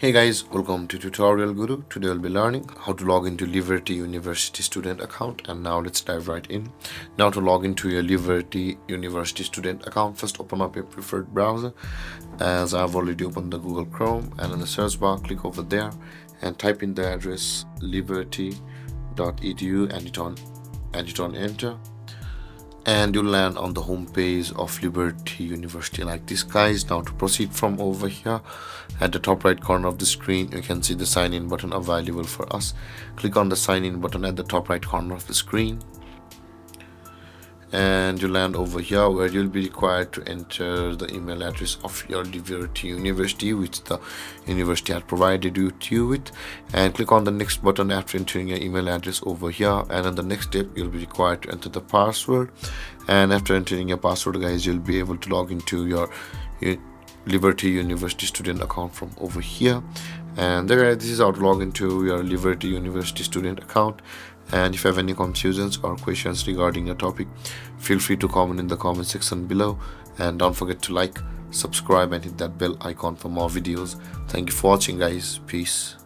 Hey guys, welcome to Tutorial Guru. Today we'll be learning how to log into Liberty University student account, and now let's dive right in. Now to log into your Liberty University student account, first open up your preferred browser. As I've already opened the Google Chrome, and in the search bar click over there and type in the address liberty.edu and hit on enter, and you'll land on the home page of Liberty University like this, guys. Now to proceed from over here, at the top right corner of the screen you can see the sign in button available for us. Click on the sign in button at the top right corner of the screen, and you land over here where you'll be required to enter the email address of your Liberty University, which the university had provided you with, and click on the next button after entering your email address over here. And in the next step you'll be required to enter the password, and after entering your password, guys, you'll be able to log into your Liberty University student account from over here. And there, this is how to log into your Liberty University student account. And if you have any confusions or questions regarding your topic, feel free to comment in the comment section below, and don't forget to like, subscribe and hit that bell icon for more videos. Thank you for watching, guys. Peace.